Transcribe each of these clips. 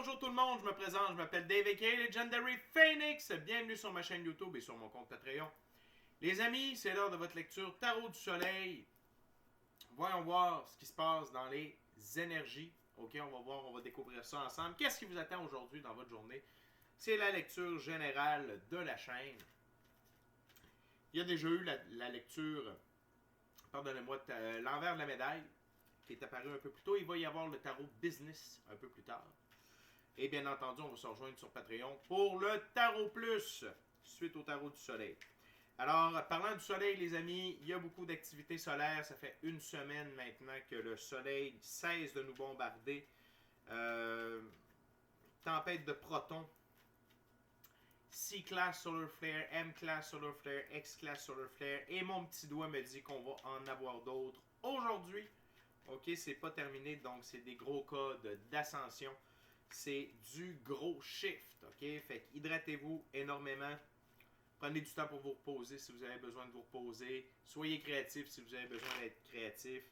bonjour tout le monde, je me présente, je m'appelle Dave aka Legendary Phoenix. Bienvenue sur ma chaîne YouTube et sur mon compte Patreon. Les amis, c'est l'heure de votre lecture Tarot du Soleil. Voyons voir ce qui se passe dans les énergies. Ok, on va voir, on va découvrir ça ensemble. Qu'est-ce qui vous attend aujourd'hui dans votre journée? C'est la lecture générale de la chaîne. Il y a déjà eu la lecture, pardonnez-moi, l'envers de la médaille, qui est apparu un peu plus tôt. Il va y avoir le tarot business un peu plus tard. Et bien entendu, on va se rejoindre sur Patreon pour le Tarot Plus, suite au Tarot du Soleil. Alors, parlant du Soleil, les amis, il y a beaucoup d'activités solaires. Ça fait une semaine maintenant que le Soleil cesse de nous bombarder. Tempête de protons. C-Class Solar Flare, M-Class Solar Flare, X-Class Solar Flare. Et mon petit doigt me dit qu'on va en avoir d'autres aujourd'hui. Ok, c'est pas terminé, donc c'est des gros cas d'ascension. C'est du gros shift, ok? Fait qu'hydratez-vous énormément. Prenez du temps pour vous reposer si vous avez besoin de vous reposer. Soyez créatif si vous avez besoin d'être créatif.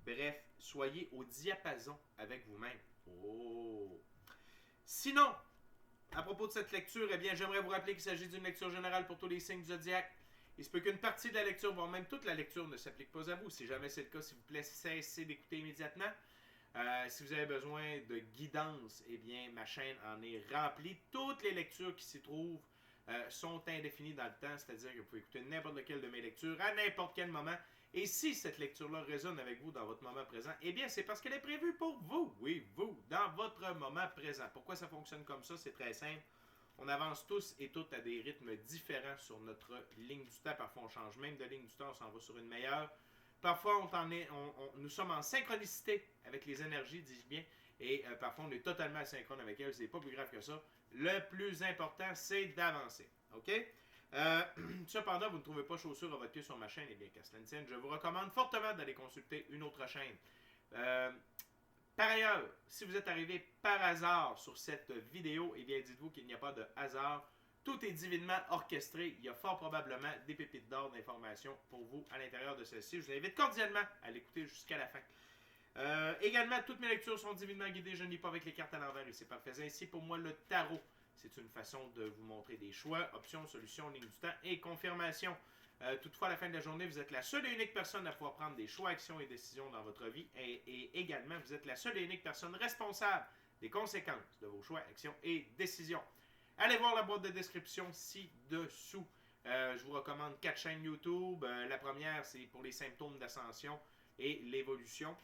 Bref, soyez au diapason avec vous-même. Oh! Sinon, à propos de cette lecture, eh bien, j'aimerais vous rappeler qu'il s'agit d'une lecture générale pour tous les signes du zodiaque. Il se peut qu'une partie de la lecture, voire même toute la lecture, ne s'applique pas à vous. Si jamais c'est le cas, s'il vous plaît, cessez d'écouter immédiatement. Si vous avez besoin de guidance, eh bien, ma chaîne en est remplie. Toutes les lectures qui s'y trouvent sont indéfinies dans le temps, c'est-à-dire que vous pouvez écouter n'importe lequel de mes lectures à n'importe quel moment. Et si cette lecture-là résonne avec vous dans votre moment présent, eh bien, c'est parce qu'elle est prévue pour vous. Oui, vous, dans votre moment présent. Pourquoi ça fonctionne comme ça? C'est très simple. On avance tous et toutes à des rythmes différents sur notre ligne du temps. Parfois, on change même de ligne du temps, on s'en va sur une meilleure. Parfois, nous sommes en synchronicité avec les énergies, dis-je bien, et parfois, on est totalement asynchrone avec elles. C'est pas plus grave que ça. Le plus important, c'est d'avancer. OK? Cependant, vous ne trouvez pas chaussures à votre pied sur ma chaîne, eh bien, qu'à cela ne tienne, je vous recommande fortement d'aller consulter une autre chaîne. Par ailleurs, si vous êtes arrivé par hasard sur cette vidéo, eh bien, dites-vous qu'il n'y a pas de hasard. Tout est divinement orchestré. Il y a fort probablement des pépites d'or d'informations pour vous à l'intérieur de celle-ci. Je vous invite cordialement à l'écouter jusqu'à la fin. Également, toutes mes lectures sont divinement guidées. Je ne lis pas avec les cartes à l'envers et c'est parfait. Ainsi, pour moi, le tarot, c'est une façon de vous montrer des choix, options, solutions, ligne du temps et confirmation. Toutefois, à la fin de la journée, vous êtes la seule et unique personne à pouvoir prendre des choix, actions et décisions dans votre vie. Et également, vous êtes la seule et unique personne responsable des conséquences de vos choix, actions et décisions. Allez voir la boîte de description ci-dessous. Je vous recommande 4 chaînes YouTube. La première, c'est pour les symptômes d'ascension et l'évolution.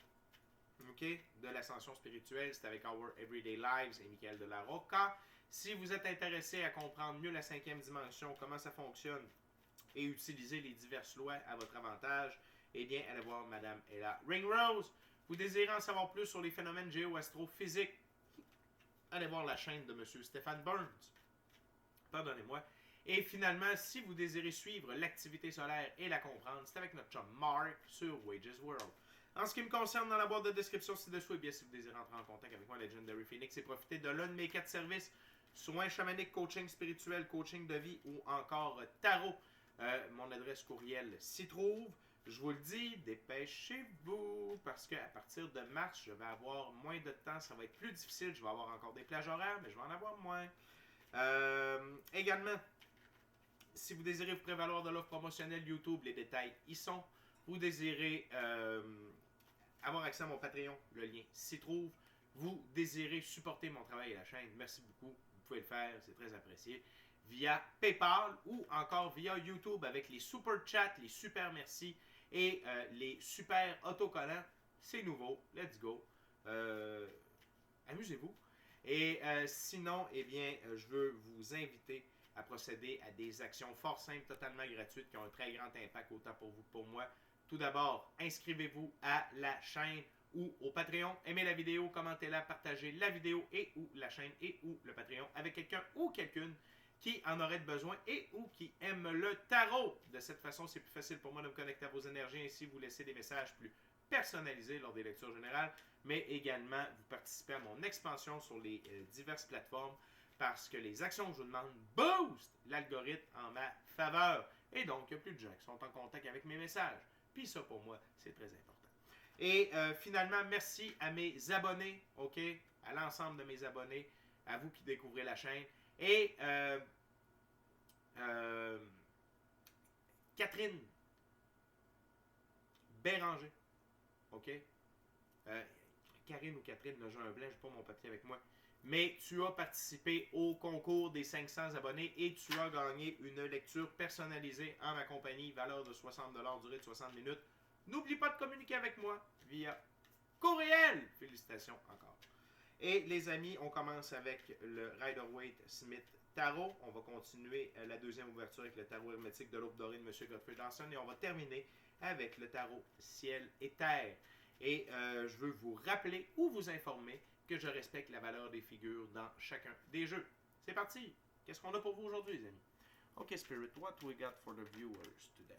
Okay? De l'ascension spirituelle, c'est avec Our Everyday Lives et Michael de la Rocca. Si vous êtes intéressé à comprendre mieux la 5e dimension, comment ça fonctionne, et utiliser les diverses lois à votre avantage, eh bien, allez voir Madame Ella Ringrose. Vous désirez en savoir plus sur les phénomènes géo-astrophysiques, allez voir la chaîne de M. Stéphane Burns. Pardonnez-moi. Et finalement, si vous désirez suivre l'activité solaire et la comprendre, c'est avec notre chum Mark sur Wages World. En ce qui me concerne, dans la boîte de description ci-dessous, eh bien, si vous désirez entrer en contact avec moi, Legendary Phoenix, et profiter de l'un de mes 4 services, soins chamaniques, coaching spirituel, coaching de vie ou encore tarot, mon adresse courriel s'y trouve. Je vous le dis, dépêchez-vous, parce qu'à partir de mars, je vais avoir moins de temps, ça va être plus difficile, je vais avoir encore des plages horaires, mais je vais en avoir moins. Également, si vous désirez vous prévaloir de l'offre promotionnelle YouTube, les détails y sont. Vous désirez avoir accès à mon Patreon, le lien s'y trouve. Vous désirez supporter mon travail et la chaîne, merci beaucoup, vous pouvez le faire, c'est très apprécié, via PayPal ou encore via YouTube avec les super chats, les super merci et les super autocollants. C'est nouveau, let's go. Amusez-vous. Et sinon, eh bien, je veux vous inviter à procéder à des actions fort simples, totalement gratuites, qui ont un très grand impact autant pour vous que pour moi. Tout d'abord, inscrivez-vous à la chaîne ou au Patreon. Aimez la vidéo, commentez-la, partagez la vidéo et ou la chaîne et ou le Patreon avec quelqu'un ou quelqu'une qui en aurait besoin et ou qui aime le tarot. De cette façon, c'est plus facile pour moi de me connecter à vos énergies. Ainsi, vous laissez des messages plus personnalisés lors des lectures générales, mais également, vous participez à mon expansion sur les diverses plateformes parce que les actions que je vous demande boostent l'algorithme en ma faveur. Et donc, il y a plus de gens qui sont en contact avec mes messages. Puis ça, pour moi, c'est très important. Et finalement, merci à mes abonnés, OK? À l'ensemble de mes abonnés. à vous qui découvrez la chaîne. Et Catherine Béranger, ok? Karine ou Catherine, là, j'ai un blanc, j'ai pas mon papier avec moi. Mais tu as participé au concours des 500 abonnés et tu as gagné une lecture personnalisée en ma compagnie, valeur de 60$, durée de 60 minutes. N'oublie pas de communiquer avec moi via courriel. Félicitations encore. Et les amis, on commence avec le Rider-Waite Smith Tarot. On va continuer la deuxième ouverture avec le tarot hermétique de l'aube dorée de M. Godfrey Dawson. Et on va terminer avec le tarot ciel et terre. Et je veux vous rappeler ou vous informer que je respecte la valeur des figures dans chacun des jeux. C'est parti! Qu'est-ce qu'on a pour vous aujourd'hui, les amis? Ok, Spirit, what we got for the viewers today?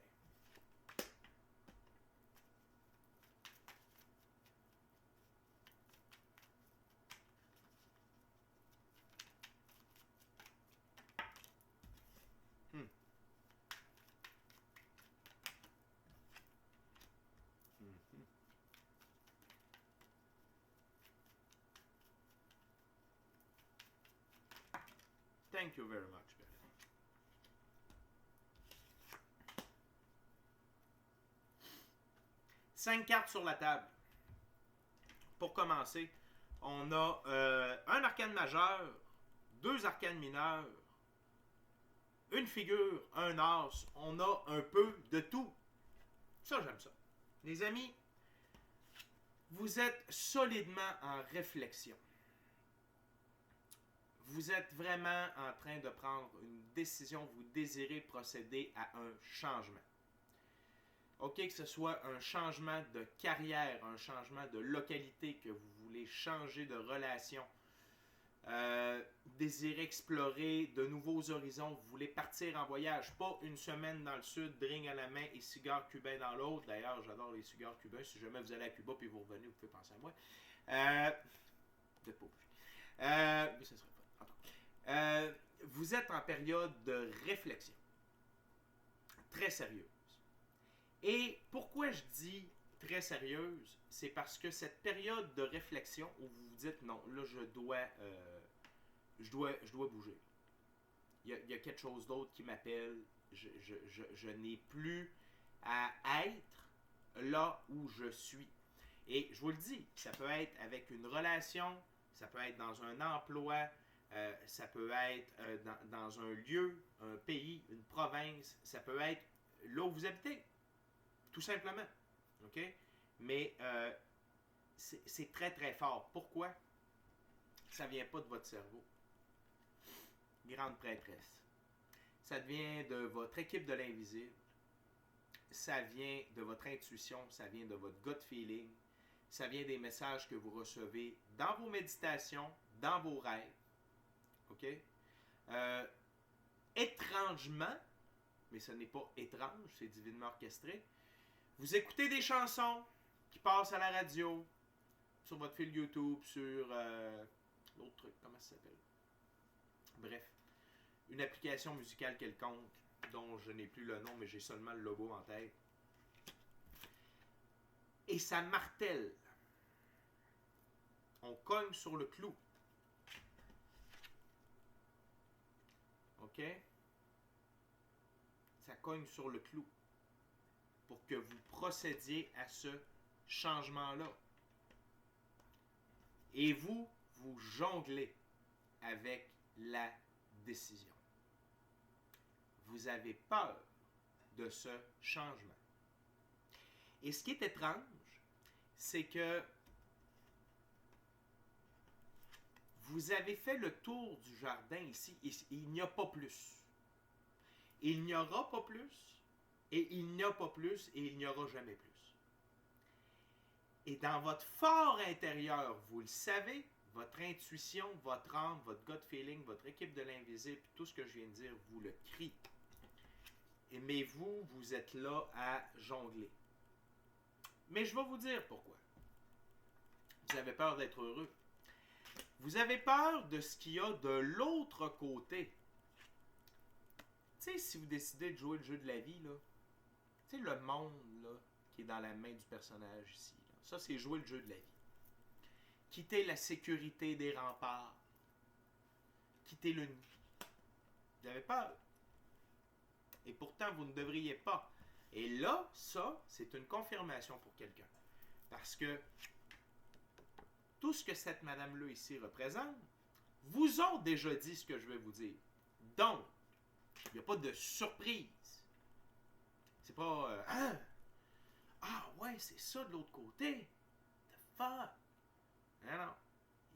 Thank you very much, guys. Cinq cartes sur la table. Pour commencer, on a un arcane majeur, deux arcanes mineurs, une figure, un as. On a un peu de tout. Ça, j'aime ça. Les amis, vous êtes solidement en réflexion. Vous êtes vraiment en train de prendre une décision, vous désirez procéder à un changement. Ok, que ce soit un changement de carrière, un changement de localité, que vous voulez changer de relation, désirez explorer de nouveaux horizons, vous voulez partir en voyage, pas une semaine dans le sud, drink à la main et cigare cubain dans l'autre. D'ailleurs, j'adore les cigares cubains. Si jamais vous allez à Cuba puis vous revenez, vous pouvez penser à moi. Vous n'êtes pas obligé. Mais ça serait pas. Vous êtes en période de réflexion très sérieuse. Et pourquoi je dis très sérieuse, c'est parce que cette période de réflexion où vous vous dites non, là je dois bouger. Il y a quelque chose d'autre qui m'appelle. Je n'ai plus à être là où je suis. Et je vous le dis, ça peut être avec une relation, ça peut être dans un emploi, ça peut être dans un lieu, un pays, une province, ça peut être là où vous habitez. Tout simplement. OK? Mais c'est très très fort. Pourquoi? Ça ne vient pas de votre cerveau. Grande prêtresse. Ça vient de votre équipe de l'invisible. Ça vient de votre intuition. Ça vient de votre gut feeling. Ça vient des messages que vous recevez dans vos méditations, dans vos rêves. OK? Étrangement, mais ce n'est pas étrange, c'est divinement orchestré. Vous écoutez des chansons qui passent à la radio, sur votre fil YouTube, sur l'autre truc, comment ça s'appelle? Bref, une application musicale quelconque dont je n'ai plus le nom, mais j'ai seulement le logo en tête. Et ça martèle. On cogne sur le clou. OK? Ça cogne sur le clou. Pour que vous procédiez à ce changement-là. Et vous jonglez avec la décision. Vous avez peur de ce changement. Et ce qui est étrange, c'est que vous avez fait le tour du jardin ici, et il n'y a pas plus. Il n'y aura pas plus, et il n'y a pas plus, et il n'y aura jamais plus. Et dans votre fort intérieur, vous le savez, votre intuition, votre âme, votre gut feeling, votre équipe de l'invisible, tout ce que je viens de dire, vous le crie. Mais vous êtes là à jongler. Mais je vais vous dire pourquoi. Vous avez peur d'être heureux. Vous avez peur de ce qu'il y a de l'autre côté. Tu sais, si vous décidez de jouer le jeu de la vie, là, tu sais, le monde là, qui est dans la main du personnage ici, là, ça, c'est jouer le jeu de la vie. Quitter la sécurité des remparts. quitter le nid. Vous avez peur. Et pourtant, vous ne devriez pas. Et là, ça, c'est une confirmation pour quelqu'un. Parce que tout ce que cette madame-là ici représente, vous ont déjà dit ce que je vais vous dire. Donc, il n'y a pas de surprise. C'est pas ah ouais, c'est ça de l'autre côté. The fuck? Non, non.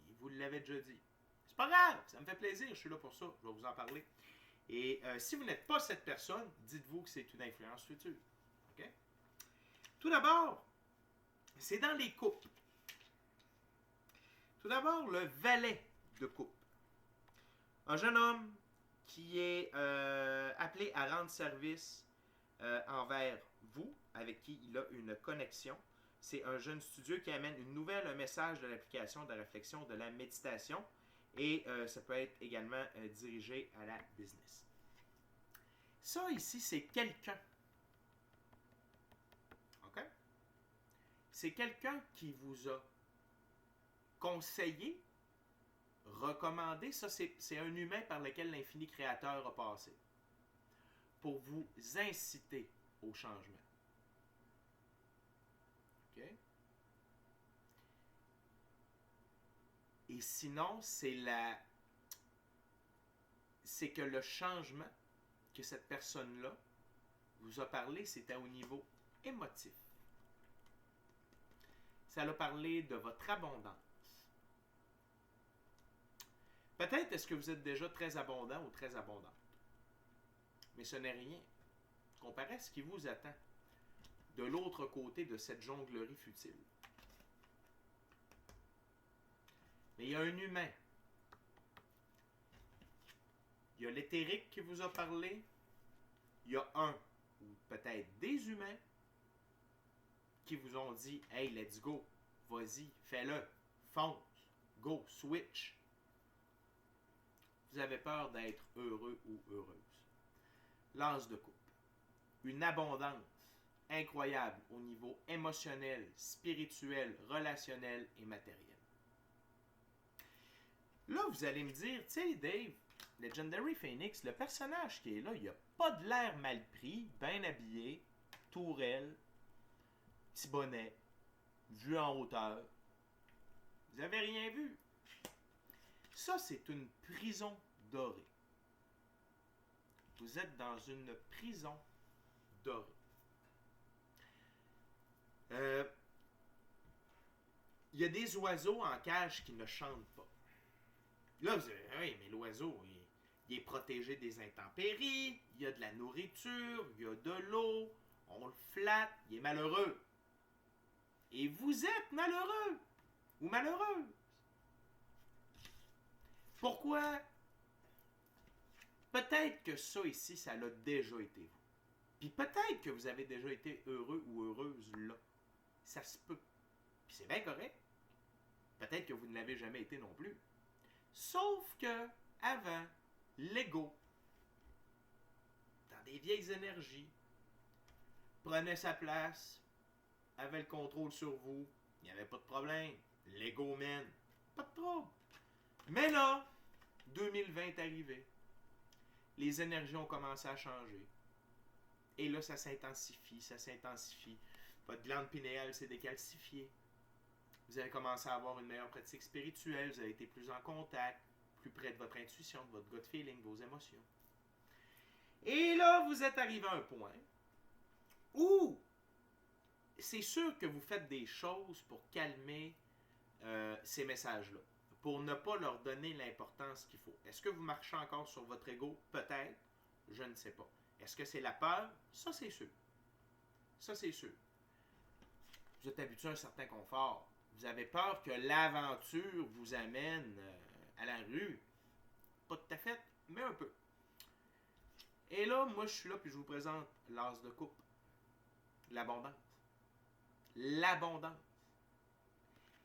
Il vous l'avait déjà dit. C'est pas grave, ça me fait plaisir, je suis là pour ça. Je vais vous en parler. Et si vous n'êtes pas cette personne, dites-vous que c'est une influence future. OK? Tout d'abord, c'est dans les couples. Tout d'abord, le valet de coupe. Un jeune homme qui est appelé à rendre service envers vous, avec qui il a une connexion. C'est un jeune studieux qui amène une nouvelle, un message de l'application, de la réflexion, de la méditation. Et ça peut être également dirigé à la business. Ça ici, c'est quelqu'un. OK? C'est quelqu'un qui vous a conseillé, recommandé. Ça, c'est un humain par lequel l'infini créateur a passé. Pour vous inciter au changement. OK? Et sinon, c'est que le changement que cette personne-là vous a parlé, c'était au niveau émotif. Ça a parlé de votre abondance. Peut-être est-ce que vous êtes déjà très abondant ou très abondante. Mais ce n'est rien comparé à ce qui vous attend de l'autre côté de cette jonglerie futile. Mais il y a un humain. Il y a l'éthérique qui vous a parlé. Il y a un, ou peut-être des humains, qui vous ont dit « Hey, let's go, vas-y, fais-le, fonce, go, switch ». Vous avez peur d'être heureux ou heureuse. L'as de coupe. Une abondance incroyable au niveau émotionnel, spirituel, relationnel et matériel. Là, vous allez me dire, tu sais, Dave, Legendary Phoenix, le personnage qui est là, il n'a pas de l'air mal pris, bien habillé, tourelle, petit bonnet, vue en hauteur. Vous n'avez rien vu. Ça, c'est une prison dorée. Vous êtes dans une prison dorée. Il y a des oiseaux en cage qui ne chantent pas. Là, vous dites, oui, mais l'oiseau, il est protégé des intempéries, il y a de la nourriture, il y a de l'eau, on le flatte, il est malheureux. Et vous êtes malheureux ou malheureuse. Pourquoi? Peut-être que ça ici, ça l'a déjà été vous. Puis peut-être que vous avez déjà été heureux ou heureuse là. Ça se peut. Puis c'est bien correct. Peut-être que vous ne l'avez jamais été non plus. Sauf que, avant, l'ego, dans des vieilles énergies, prenait sa place, avait le contrôle sur vous, il n'y avait pas de problème. L'ego mène, pas de trouble. Mais là, 2020 est arrivé. Les énergies ont commencé à changer. Et là, ça s'intensifie, ça s'intensifie. Votre glande pinéale s'est décalcifiée. Vous avez commencé à avoir une meilleure pratique spirituelle, vous avez été plus en contact, plus près de votre intuition, de votre gut feeling, vos émotions. Et là, vous êtes arrivé à un point où c'est sûr que vous faites des choses pour calmer ces messages-là, pour ne pas leur donner l'importance qu'il faut. Est-ce que vous marchez encore sur votre ego? Peut-être, je ne sais pas. Est-ce que c'est la peur? Ça, c'est sûr. Ça, c'est sûr. Vous êtes habitué à un certain confort. Vous avez peur que l'aventure vous amène à la rue. Pas tout à fait, mais un peu. Et là, moi, je suis là puis je vous présente l'as de coupe. L'abondance. L'abondance.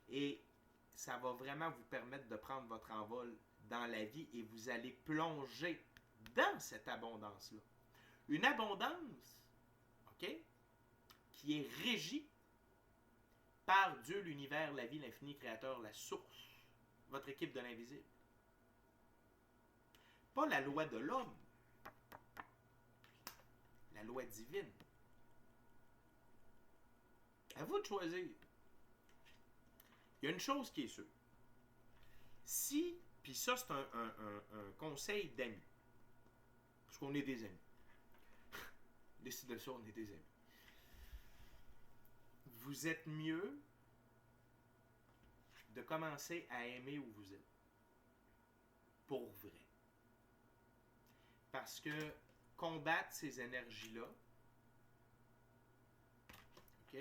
Et ça va vraiment vous permettre de prendre votre envol dans la vie et vous allez plonger dans cette abondance-là. Une abondance, OK, qui est régie par Dieu, l'univers, la vie, l'infini créateur, la source, votre équipe de l'invisible. Pas la loi de l'homme. La loi divine. À vous de choisir. Il y a une chose qui est sûre. Si, puis ça c'est un conseil d'amis, parce qu'on est des amis. Décide de ça, on est des amis. Vous êtes mieux de commencer à aimer où vous êtes. Pour vrai. Parce que combattre ces énergies-là, OK,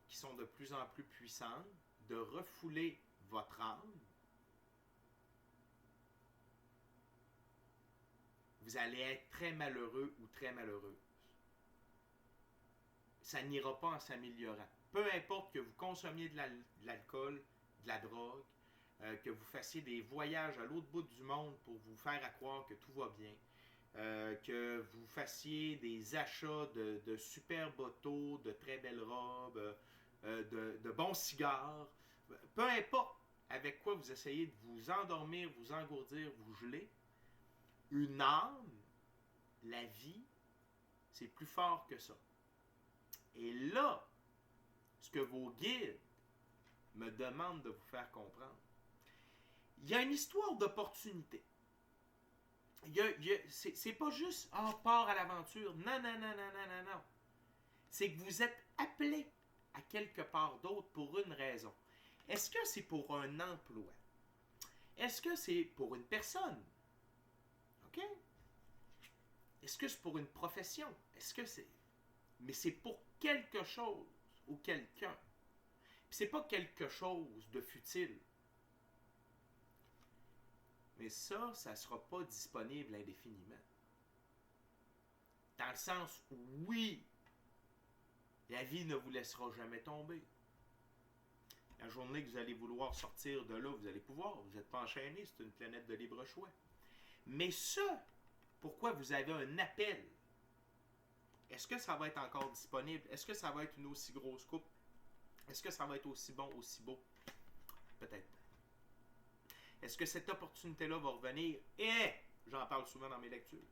qui sont de plus en plus puissantes, de refouler votre âme, vous allez être très malheureux ou très malheureuse. Ça n'ira pas en s'améliorant. Peu importe que vous consommiez de l'alcool, de la drogue, que vous fassiez des voyages à l'autre bout du monde pour vous faire croire que tout va bien, que vous fassiez des achats de superbes autos, de très belles robes, de bons cigares, peu importe avec quoi vous essayez de vous endormir, vous engourdir, vous geler, une âme, la vie, c'est plus fort que ça. Et là, ce que vos guides me demandent de vous faire comprendre, il y a une histoire d'opportunité. C'est pas juste « Ah, part à l'aventure ». Non, non, non, non, non, non, non. C'est que vous êtes appelé à quelque part d'autre pour une raison. Est-ce que c'est pour un emploi? Est-ce que c'est pour une personne? OK? Est-ce que c'est pour une profession? Est-ce que c'est... Mais c'est pour quelque chose ou quelqu'un. Puis c'est pas quelque chose de futile. Mais ça ne sera pas disponible indéfiniment. Dans le sens où, oui, la vie ne vous laissera jamais tomber. La journée que vous allez vouloir sortir de là, vous allez pouvoir. Vous n'êtes pas enchaîné, c'est une planète de libre choix. Mais ce, pourquoi vous avez un appel, est-ce que ça va être encore disponible? Est-ce que ça va être une aussi grosse coupe? Est-ce que ça va être aussi bon, aussi beau? Peut-être. Est-ce que cette opportunité-là va revenir? Et j'en parle souvent dans mes lectures.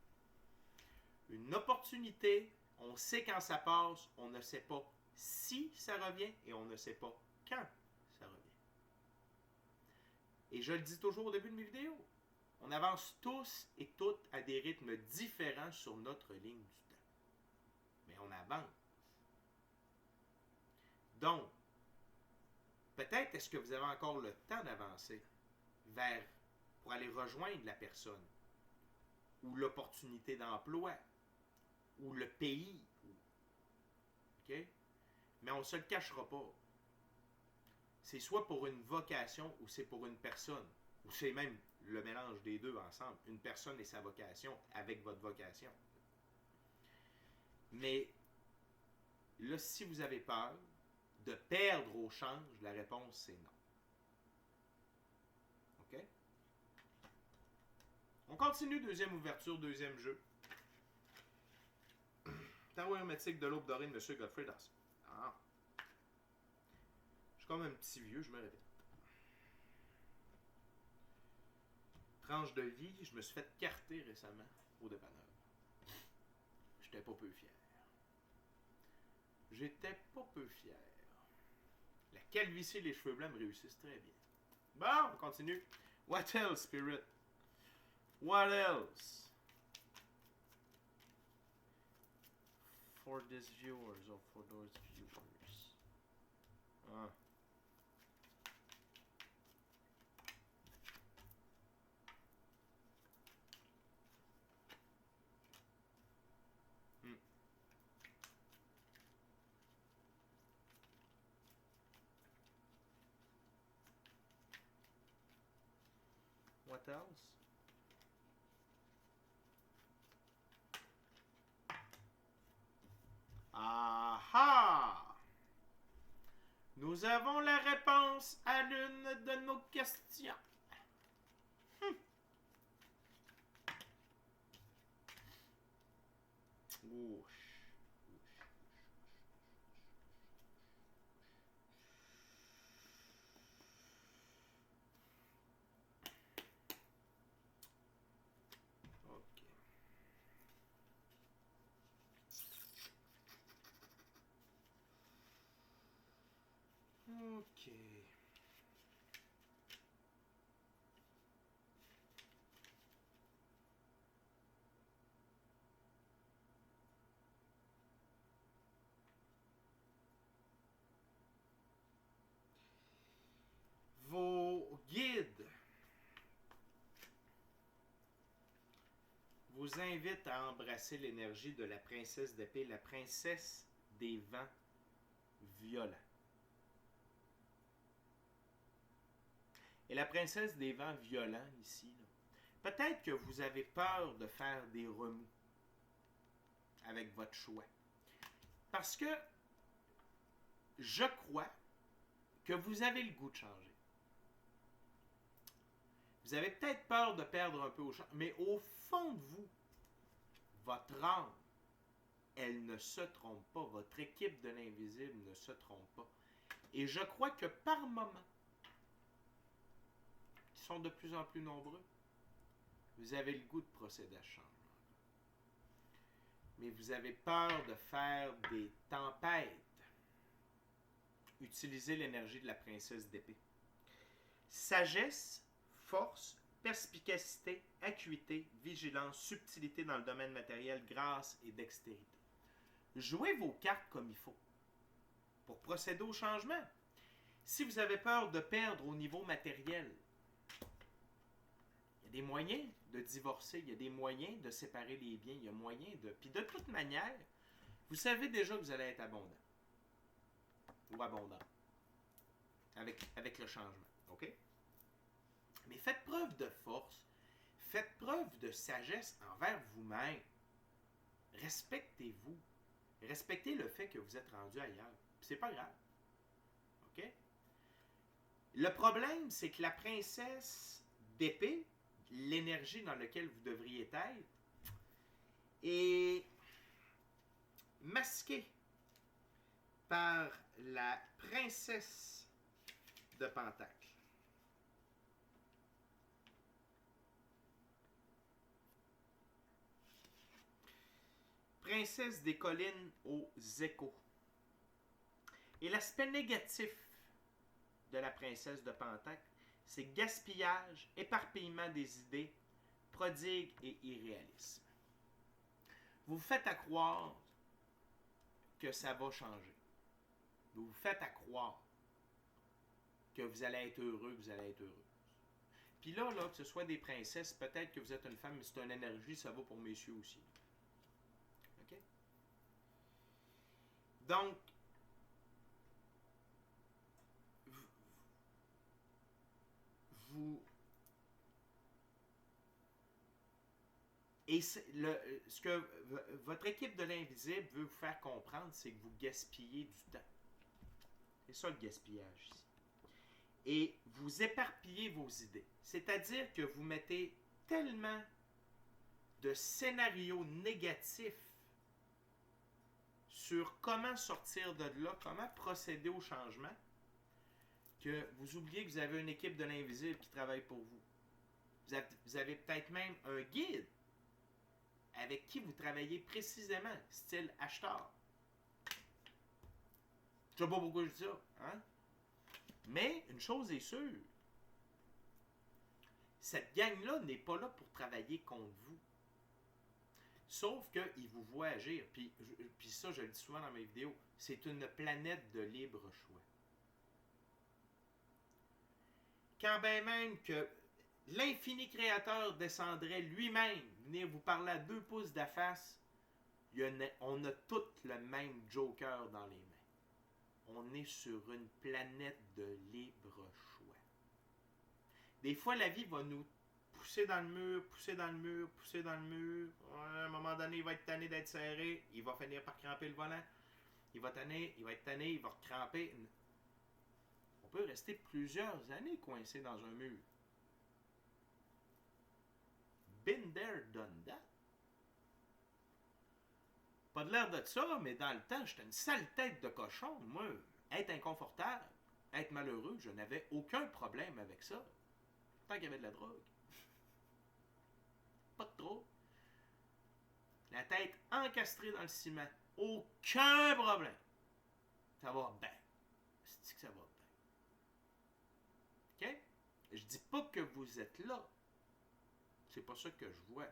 Une opportunité, on sait quand ça passe, on ne sait pas si ça revient et on ne sait pas quand ça revient. Et je le dis toujours au début de mes vidéos, on avance tous et toutes à des rythmes différents sur notre ligne du temps. Mais on avance. Donc, peut-être est-ce que vous avez encore le temps d'avancer pour aller rejoindre la personne, ou l'opportunité d'emploi, ou le pays. OK? Mais on ne se le cachera pas. C'est soit pour une vocation ou c'est pour une personne. Ou c'est même le mélange des deux ensemble. Une personne et sa vocation avec votre vocation. Mais là, si vous avez peur de perdre au change, la réponse c'est non. OK? On continue, deuxième ouverture, deuxième jeu. Tarot hermétique de l'aube dorée de M. Godfrey Dawson. Ah. Je suis comme un petit vieux, je me répète. Tranche de vie, je me suis fait carter récemment au dépanneur. J'étais pas peu fier. J'étais pas peu fier. La calvitie et les cheveux blancs me réussissent très bien. Bon, on continue. What else, Spirit? What else? For these viewers or for those viewers. Ah. What else? Aha! Nous avons la réponse à l'une de nos questions. Ouch. OK. Vos guides vous invitent à embrasser l'énergie de la princesse d'épée, la princesse des vents violents. Et la princesse des vents violents ici, peut-être que vous avez peur de faire des remous avec votre choix. Parce que je crois que vous avez le goût de changer. Vous avez peut-être peur de perdre un peu au champ, mais au fond de vous, votre âme, elle ne se trompe pas. Votre équipe de l'invisible ne se trompe pas. Et je crois que par moment, qui sont de plus en plus nombreux, vous avez le goût de procéder à ce changement. Mais vous avez peur de faire des tempêtes. Utilisez l'énergie de la princesse d'épée. Sagesse, force, perspicacité, acuité, vigilance, subtilité dans le domaine matériel, grâce et dextérité. Jouez vos cartes comme il faut pour procéder au changement. Si vous avez peur de perdre au niveau matériel, il y a des moyens de divorcer, il y a des moyens de séparer les biens, il y a moyen de... Puis de toute manière, vous savez déjà que vous allez être abondant. Ou abondant. Avec le changement. OK? Mais faites preuve de force. Faites preuve de sagesse envers vous-même. Respectez-vous. Respectez le fait que vous êtes rendu ailleurs. Puis c'est pas grave. OK? Le problème, c'est que la princesse d'épée, l'énergie dans laquelle vous devriez être, est masquée par la princesse de Pentacle. Princesse des collines aux échos. Et l'aspect négatif de la princesse de Pentacle, c'est gaspillage, éparpillement des idées, prodigue et irréalisme. Vous vous faites à croire que ça va changer. Vous vous faites à croire que vous allez être heureux, que vous allez être heureuse. Puis là, que ce soit des princesses, peut-être que vous êtes une femme, mais c'est une énergie, ça va pour messieurs aussi. OK? Donc, vous... Et ce que votre équipe de l'invisible veut vous faire comprendre, c'est que vous gaspillez du temps. C'est ça le gaspillage ici. Et vous éparpillez vos idées. C'est-à-dire que vous mettez tellement de scénarios négatifs sur comment sortir de là, comment procéder au changement, que vous oubliez que vous avez une équipe de l'invisible qui travaille pour vous. Vous avez peut-être même un guide avec qui vous travaillez précisément, style acheteur. Je ne sais pas pourquoi je dis ça, hein? Mais une chose est sûre, cette gang-là n'est pas là pour travailler contre vous. Sauf qu'ils vous voient agir. Puis ça, je le dis souvent dans mes vidéos, c'est une planète de libre choix. Quand bien même que l'infini créateur descendrait lui-même venir vous parler à 2 pouces de face, on a tous le même Joker dans les mains. On est sur une planète de libre choix. Des fois, la vie va nous pousser dans le mur, pousser dans le mur, pousser dans le mur. À un moment donné, il va être tanné d'être serré. Il va finir par cramper le volant. Il va être tanné, il va cramper. On peut rester plusieurs années coincé dans un mur. Been there, done that. Pas de l'air de ça, mais dans le temps, j'étais une sale tête de cochon. Moi, être inconfortable, être malheureux, je n'avais aucun problème avec ça. Tant qu'il y avait de la drogue. Pas de trop. La tête encastrée dans le ciment. Aucun problème. Ça va bien. C'est que ça va bien. Je dis pas que vous êtes là. C'est pas ça que je vois.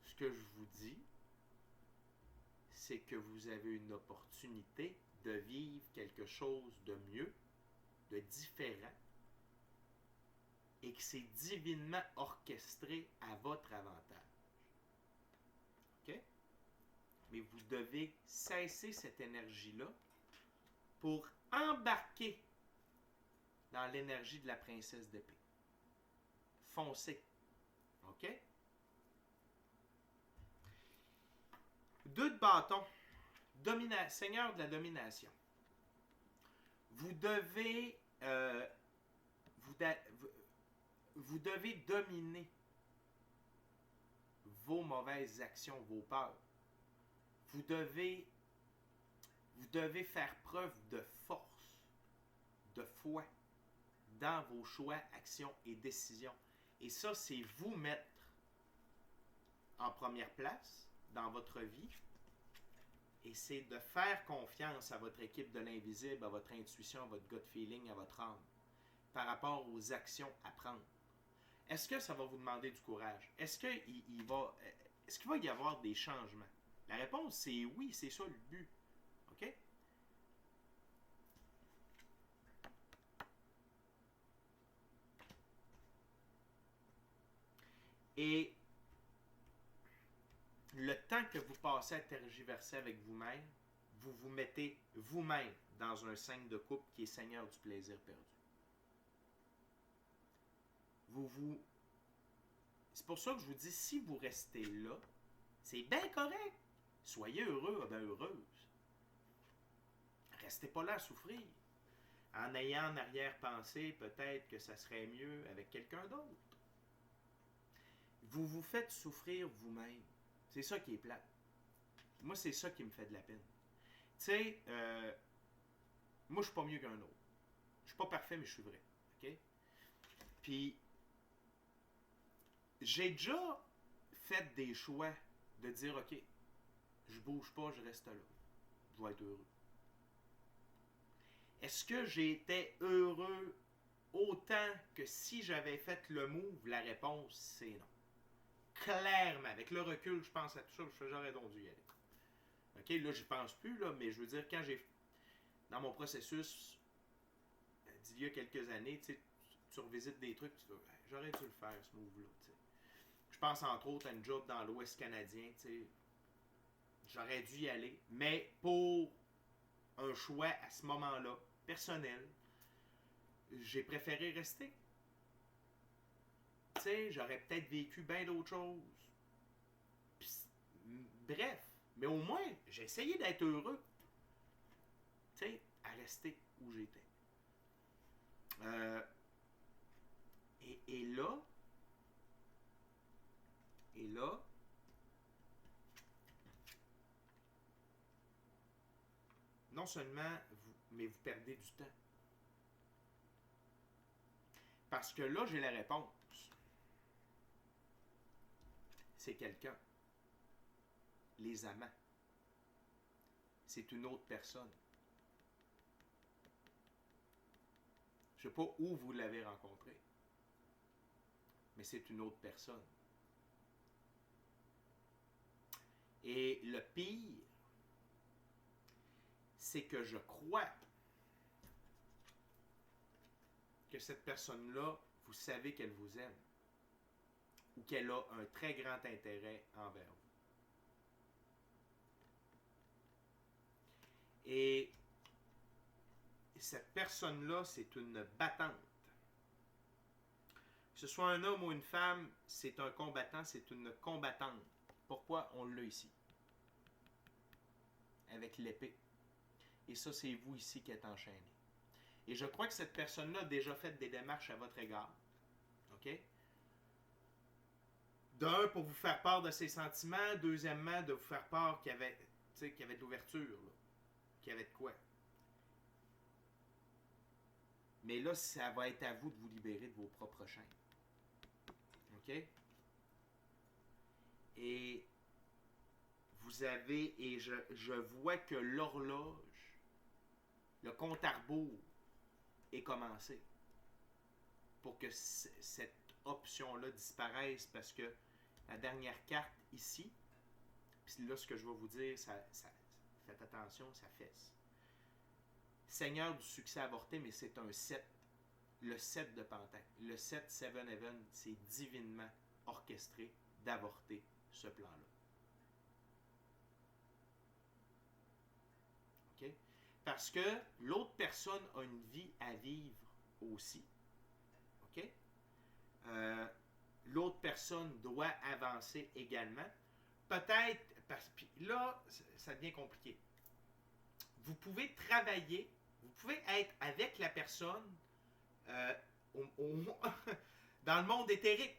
Ce que je vous dis, c'est que vous avez une opportunité de vivre quelque chose de mieux, de différent, et que c'est divinement orchestré à votre avantage. OK? Mais vous devez cesser cette énergie-là pour embarquer dans l'énergie de la princesse d'épée. Foncez. OK? 2 de bâton. Seigneur de la domination. Vous devez vous devez dominer vos mauvaises actions, vos peurs. Vous devez faire preuve de force, de foi dans vos choix, actions et décisions. Et ça, c'est vous mettre en première place dans votre vie. Et c'est de faire confiance à votre équipe de l'invisible, à votre intuition, à votre gut feeling, à votre âme, par rapport aux actions à prendre. Est-ce que ça va vous demander du courage? Est-ce qu'il va y avoir des changements? La réponse, c'est oui, c'est ça le but. OK? Et le temps que vous passez à tergiverser avec vous-même, vous vous mettez vous-même dans un 5 de coupe qui est Seigneur du plaisir perdu. C'est pour ça que je vous dis, si vous restez là, c'est bien correct. Soyez heureux, bien heureuse. Restez pas là à souffrir. En ayant en arrière-pensée, peut-être que ça serait mieux avec quelqu'un d'autre. Vous vous faites souffrir vous-même. C'est ça qui est plate. Moi, c'est ça qui me fait de la peine. Tu sais, moi, je suis pas mieux qu'un autre. Je suis pas parfait, mais je suis vrai. OK? Puis, j'ai déjà fait des choix de dire, OK, je bouge pas, je reste là. Je vais être heureux. Est-ce que j'étais heureux autant que si j'avais fait le move? La réponse, c'est non. Clairement, avec le recul, je pense à tout ça, j'aurais donc dû y aller. OK, là, j'y pense plus, là, mais je veux dire, quand j'ai... Dans mon processus, d'il y a quelques années, tu revisites des trucs, tu dis, j'aurais dû le faire, ce move-là, tu sais. Je pense entre autres à une job dans l'Ouest canadien, tu sais. J'aurais dû y aller, mais pour un choix à ce moment-là, personnel, j'ai préféré rester. Tu sais, j'aurais peut-être vécu bien d'autres choses. Puis, bref, mais au moins, j'ai essayé d'être heureux. Tu sais, à rester où j'étais. Et là, non seulement, mais vous perdez du temps. Parce que là, j'ai la réponse. C'est quelqu'un. Les amants. C'est une autre personne. Je ne sais pas où vous l'avez rencontré. Mais c'est une autre personne. Et le pire, c'est que je crois que cette personne-là, vous savez qu'elle vous aime ou qu'elle a un très grand intérêt envers vous. Et cette personne-là, c'est une battante. Que ce soit un homme ou une femme, c'est un combattant, c'est une combattante. Pourquoi on l'a ici? Avec l'épée. Et ça, c'est vous ici qui êtes enchaîné. Et je crois que cette personne-là a déjà fait des démarches à votre égard. OK? D'un, pour vous faire part de ses sentiments. Deuxièmement, de vous faire part qu'il y avait de l'ouverture. Qu'il y avait de quoi. Mais là, ça va être à vous de vous libérer de vos propres chaînes. OK? Et vous avez, et je vois que l'horloge, le compte à rebours est commencé. pour que cette option-là disparaisse, parce que la dernière carte ici, puis là, ce que je vais vous dire, faites attention, ça fesse. Seigneur du succès avorté, mais c'est un 7. Le 7 de Pentacle. Le 7, Seven Heaven, c'est divinement orchestré d'avorter ce plan-là. OK? Parce que l'autre personne a une vie à vivre aussi. OK? L'autre personne doit avancer également. Peut-être, puis là, ça devient compliqué. Vous pouvez travailler, vous pouvez être avec la personne dans le monde éthérique.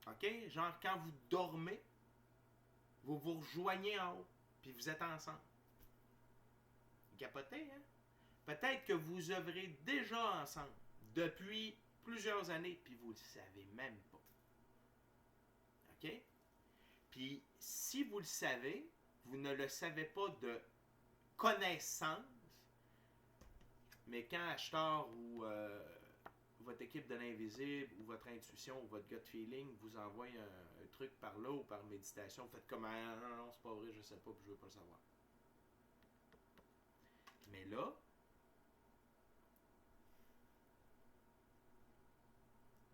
OK? Genre, quand vous dormez, vous vous rejoignez en haut, puis vous êtes ensemble. Capotez, hein? Peut-être que vous œuvrez déjà ensemble depuis plusieurs années, puis vous ne le savez même pas. OK? Puis, si vous le savez, vous ne le savez pas de connaissance, mais quand acheteur ou votre équipe de l'invisible ou votre intuition ou votre gut feeling vous envoie un truc par là ou par méditation, vous faites comme ah, non, c'est pas vrai, je sais pas, puis je veux pas le savoir. Mais là,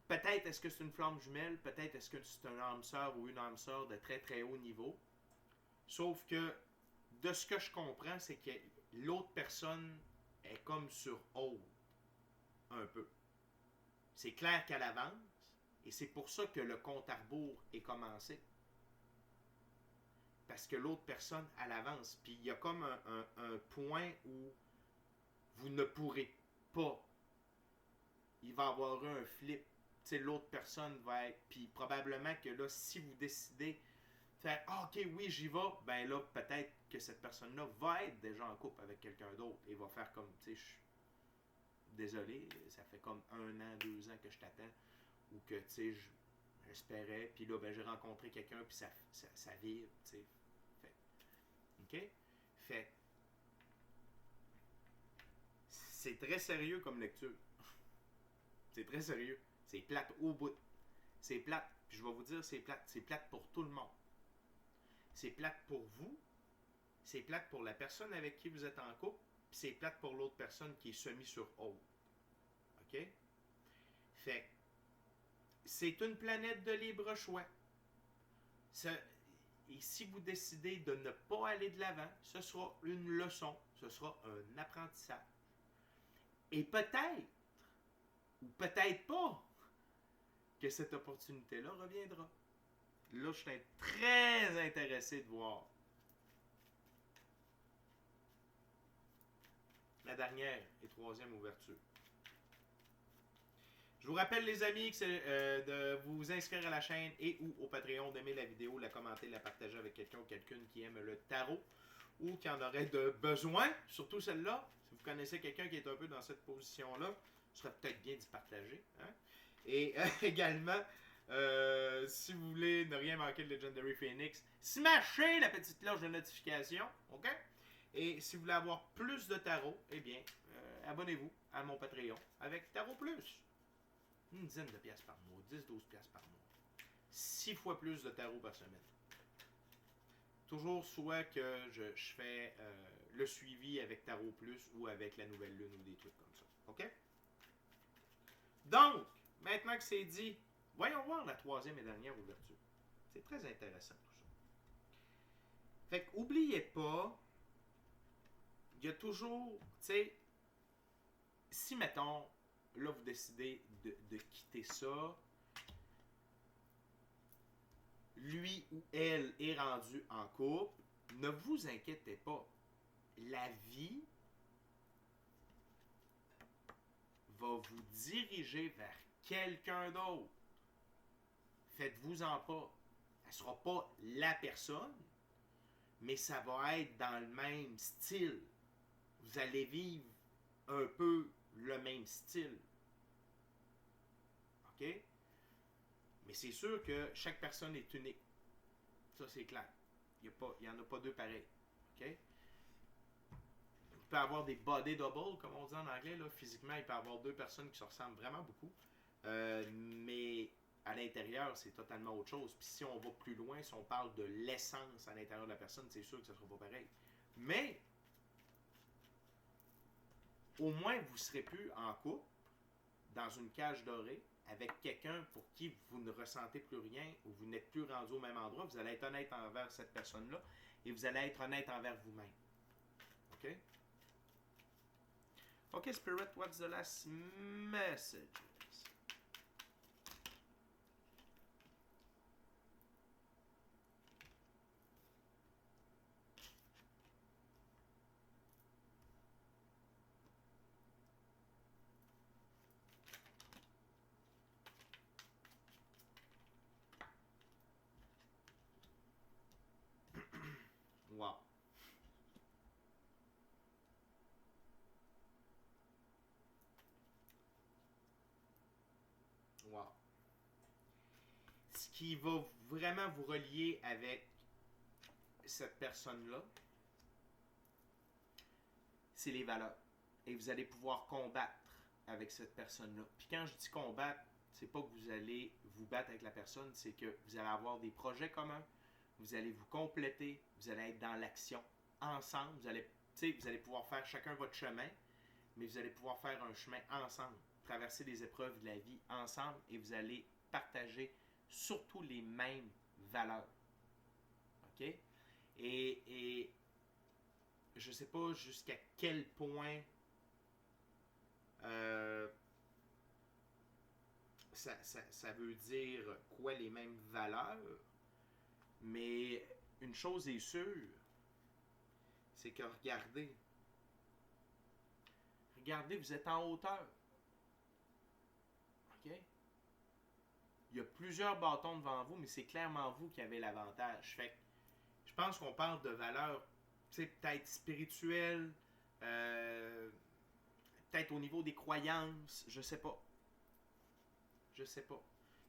peut-être est-ce que c'est une flamme jumelle, peut-être est-ce que c'est un âme sœur ou une âme sœur de très très haut niveau. Sauf que, de ce que je comprends, c'est que l'autre personne est comme sur hold, un peu. C'est clair qu'elle avance, et c'est pour ça que le compte à rebours est commencé. Parce que l'autre personne, elle avance. Puis il y a comme un point où vous ne pourrez pas. Il va y avoir un flip. Tu sais, l'autre personne va être... Puis probablement que là, si vous décidez faire ah, ok, oui, j'y vais, ben là, peut-être que cette personne-là va être déjà en couple avec quelqu'un d'autre et va faire comme, tu sais, je suis désolé, ça fait comme 1 an, 2 ans que je t'attends, ou que, tu sais, j'espérais, puis là, ben, j'ai rencontré quelqu'un, puis ça vire, tu sais. Fait, ok? Fait, c'est très sérieux comme lecture. C'est très sérieux. C'est plate au bout. C'est plate. Puis je vais vous dire, c'est plate. C'est plate pour tout le monde. C'est plate pour vous. C'est plate pour la personne avec qui vous êtes en couple. Puis c'est plate pour l'autre personne qui est semi sur hold. OK? Fait c'est une planète de libre choix. Et si vous décidez de ne pas aller de l'avant, ce sera une leçon. Ce sera un apprentissage. Et peut-être, ou peut-être pas, que cette opportunité-là reviendra. Là, je suis très intéressé de voir. La dernière et troisième ouverture. Je vous rappelle, les amis, que c'est de vous inscrire à la chaîne et ou au Patreon, d'aimer la vidéo, la commenter, la partager avec quelqu'un ou quelqu'une qui aime le tarot ou qui en aurait de besoin, surtout celle-là. Si vous connaissez quelqu'un qui est un peu dans cette position-là, ce serait peut-être bien d'y partager. Hein? Et également, si vous voulez ne rien manquer de Legendary Phoenix, smashez la petite cloche de notification, ok? Et si vous voulez avoir plus de tarot, eh bien, abonnez-vous à mon Patreon avec Tarot Plus. Une dizaine de piastres par mois, 10-12 piastres par mois. 6 fois plus de tarot par semaine. Toujours soit que je fais le suivi avec Tarot Plus ou avec la Nouvelle Lune ou des trucs comme ça. OK? Donc, maintenant que c'est dit, voyons voir la troisième et dernière ouverture. C'est très intéressant tout ça. Fait que, oubliez pas, il y a toujours, tu sais, si mettons, là vous décidez de quitter ça, lui ou elle est rendu en couple, ne vous inquiétez pas. La vie va vous diriger vers quelqu'un d'autre. Faites-vous-en pas. Elle ne sera pas la personne, mais ça va être dans le même style. Vous allez vivre un peu le même style. OK? Mais c'est sûr que chaque personne est unique. Ça, c'est clair. Il n'y en a pas deux pareils. OK? peut avoir des body double, comme on dit en anglais. Là. Physiquement, il peut avoir deux personnes qui se ressemblent vraiment beaucoup. Mais à l'intérieur, c'est totalement autre chose. Puis si on va plus loin, si on parle de l'essence à l'intérieur de la personne, c'est sûr que ça ne sera pas pareil. Mais, au moins, vous ne serez plus en couple, dans une cage dorée, avec quelqu'un pour qui vous ne ressentez plus rien ou vous n'êtes plus rendu au même endroit. Vous allez être honnête envers cette personne-là et vous allez être honnête envers vous-même. OK? OK, Spirit, what's the last message? Wow. Wow. Ce qui va vraiment vous relier avec cette personne-là, c'est les valeurs. Et vous allez pouvoir combattre avec cette personne-là. Puis quand je dis combattre, c'est pas que vous allez vous battre avec la personne, c'est que vous allez avoir des projets communs, vous allez vous compléter, vous allez être dans l'action ensemble, vous allez pouvoir faire chacun votre chemin, mais vous allez pouvoir faire un chemin ensemble, traverser les épreuves de la vie ensemble et vous allez partager surtout les mêmes valeurs. OK? Et je ne sais pas jusqu'à quel point ça veut dire quoi les mêmes valeurs, mais une chose est sûre, c'est que regardez, vous êtes en hauteur. OK? Il y a plusieurs bâtons devant vous, mais c'est clairement vous qui avez l'avantage. Fait que je pense qu'on parle de valeurs, peut-être spirituelles, peut-être au niveau des croyances, je sais pas. Je sais pas.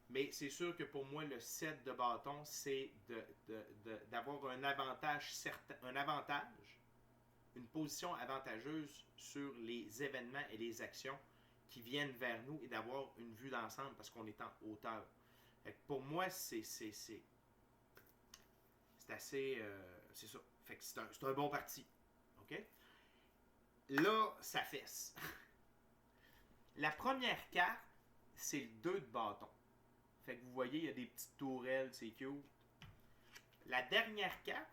Mais c'est sûr que pour moi, le set de bâtons, c'est d'avoir un avantage certain, une position avantageuse sur les événements et les actions qui viennent vers nous et d'avoir une vue d'ensemble parce qu'on est en hauteur. Fait que pour moi, c'est assez... c'est ça. Fait que c'est un bon parti. OK? Là, ça fesse. La première carte, c'est le 2 de bâton. Fait que vous voyez, il y a des petites tourelles, c'est cute. La dernière carte,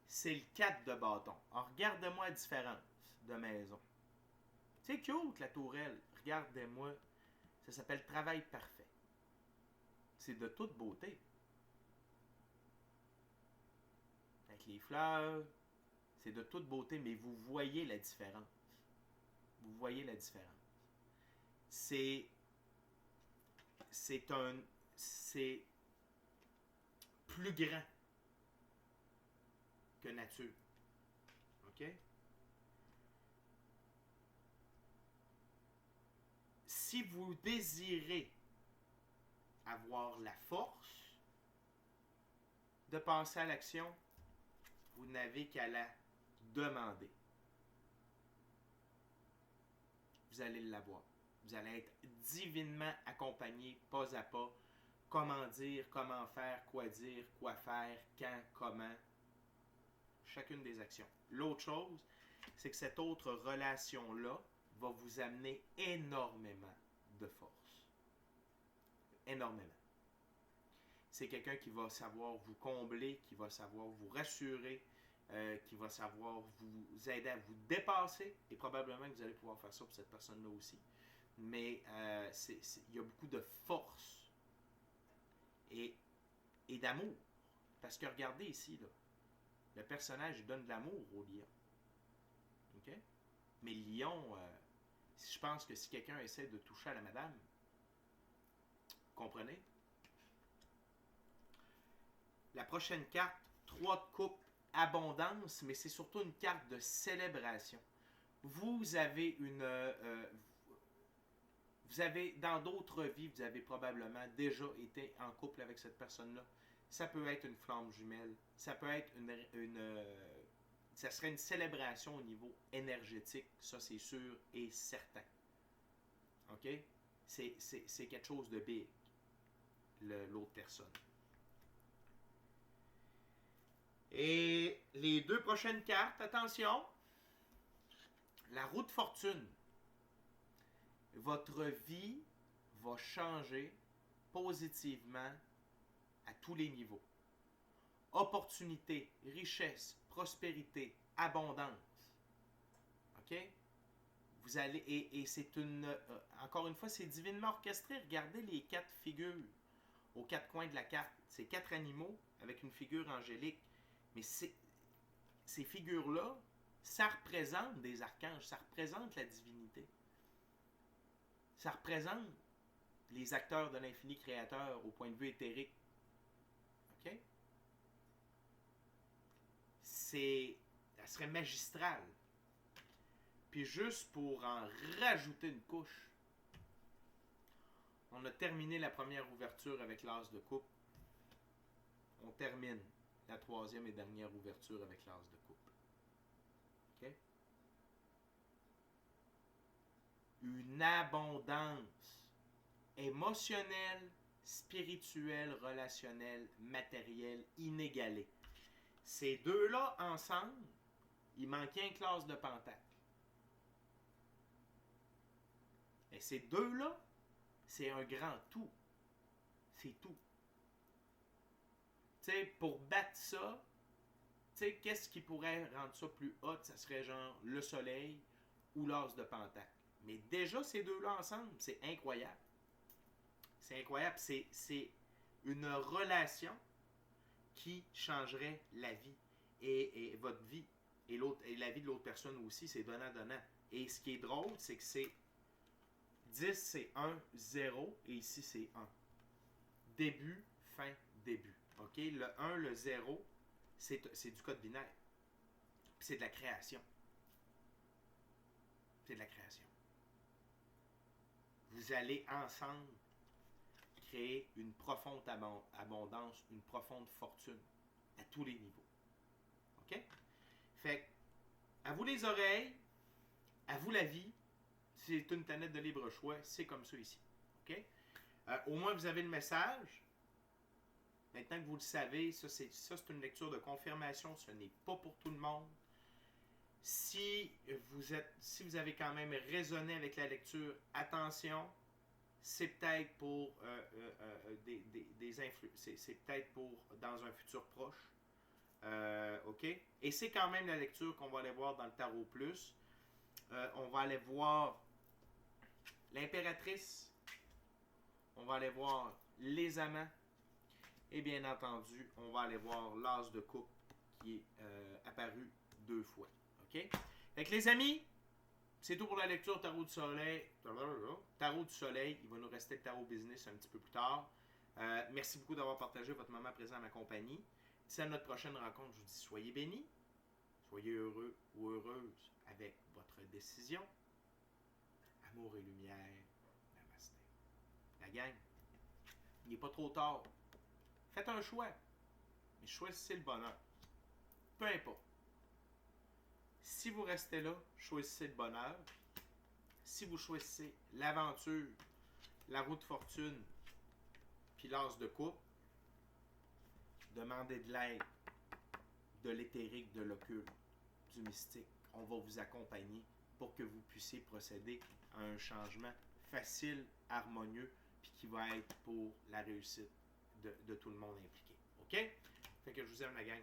c'est le 4 de bâton. Alors, regardez-moi la différence de maison. C'est cute, la tourelle. Regardez-moi. Ça s'appelle travail parfait. C'est de toute beauté. Avec les fleurs, c'est de toute beauté, mais vous voyez la différence. Vous voyez la différence. C'est plus grand que nature. OK? Si vous désirez avoir la force de passer à l'action, vous n'avez qu'à la demander. Vous allez l'avoir. Vous allez être divinement accompagné, pas à pas. Comment dire, comment faire, quoi dire, quoi faire, quand, comment. Chacune des actions. L'autre chose, c'est que cette autre relation-là va vous amener énormément de force. Énormément. C'est quelqu'un qui va savoir vous combler, qui va savoir vous rassurer, qui va savoir vous aider à vous dépasser. Et probablement que vous allez pouvoir faire ça pour cette personne-là aussi. Mais il y a beaucoup de force et d'amour. Parce que regardez ici, là, le personnage donne de l'amour au lion. OK? Mais le lion, je pense que si quelqu'un essaie de toucher à la madame, comprenez? La prochaine carte, 3 de coupe, abondance, mais c'est surtout une carte de célébration. Vous avez vous avez, dans d'autres vies, vous avez probablement déjà été en couple avec cette personne-là. Ça peut être une flamme jumelle, ça peut être ça serait une célébration au niveau énergétique, ça c'est sûr et certain. OK? C'est quelque chose de big, l'autre personne. Et les deux prochaines cartes, attention, la roue de fortune. Votre vie va changer positivement à tous les niveaux. Opportunité, richesse, prospérité, abondance. OK? Vous allez, et c'est encore une fois, c'est divinement orchestré. Regardez les 4 figures aux 4 coins de la carte. C'est 4 animaux avec une figure angélique. Mais ces figures-là, ça représente des archanges, ça représente la divinité. Ça représente les acteurs de l'infini créateur au point de vue éthérique. OK? Ça serait magistral. Puis juste pour en rajouter une couche, on a terminé la première ouverture avec l'as de coupe. On termine la troisième et dernière ouverture avec l'as de coupe. OK? Une abondance émotionnelle, spirituelle, relationnelle, matérielle, inégalée. Ces deux-là, ensemble, il manquait un classe de pentacle. Et ces deux-là, c'est un grand tout. C'est tout. Tu sais, pour battre ça, tu sais, qu'est-ce qui pourrait rendre ça plus hot? Ça serait genre le soleil ou l'as de pentacle. Mais déjà, ces deux-là ensemble, c'est incroyable. C'est incroyable. C'est une relation qui changerait la vie. Et votre vie. Et la vie de l'autre personne aussi, c'est donnant-donnant. Et ce qui est drôle, c'est que c'est 10, c'est 1, 0, et ici, c'est 1. Début, fin, début. OK? Le 1, le 0, c'est du code binaire. Puis c'est de la création. C'est de la création. Vous allez ensemble créer une profonde abondance, une profonde fortune à tous les niveaux. OK? Fait à vous les oreilles, à vous la vie. C'est une planète de libre choix, c'est comme ça ici. OK? Au moins, vous avez le message. Maintenant que vous le savez, ça c'est une lecture de confirmation. Ce n'est pas pour tout le monde. Si vous avez quand même raisonné avec la lecture, attention, c'est peut-être pour des influx. C'est peut-être pour dans un futur proche. OK? Et c'est quand même la lecture qu'on va aller voir dans le Tarot Plus. On va aller voir l'impératrice. On va aller voir les amants. Et bien entendu, on va aller voir l'as de coupe qui est apparu 2 fois. OK? Fait que les amis, c'est tout pour la lecture Tarot du Soleil. Tarot du Soleil, il va nous rester le Tarot Business un petit peu plus tard. Merci beaucoup d'avoir partagé votre moment présent à ma compagnie. D'ici à notre prochaine rencontre, je vous dis soyez bénis, soyez heureux ou heureuses avec votre décision. Amour et lumière. Namasté. La gang, il n'est pas trop tard. Faites un choix, mais choisissez le bonheur. Peu importe. Si vous restez là, choisissez le bonheur. Si vous choisissez l'aventure, la roue de fortune, puis l'as de coupe, demandez de l'aide, de l'éthérique, de l'occulte, du mystique. On va vous accompagner pour que vous puissiez procéder à un changement facile, harmonieux, puis qui va être pour la réussite de tout le monde impliqué. OK? Fait que je vous aime la gang.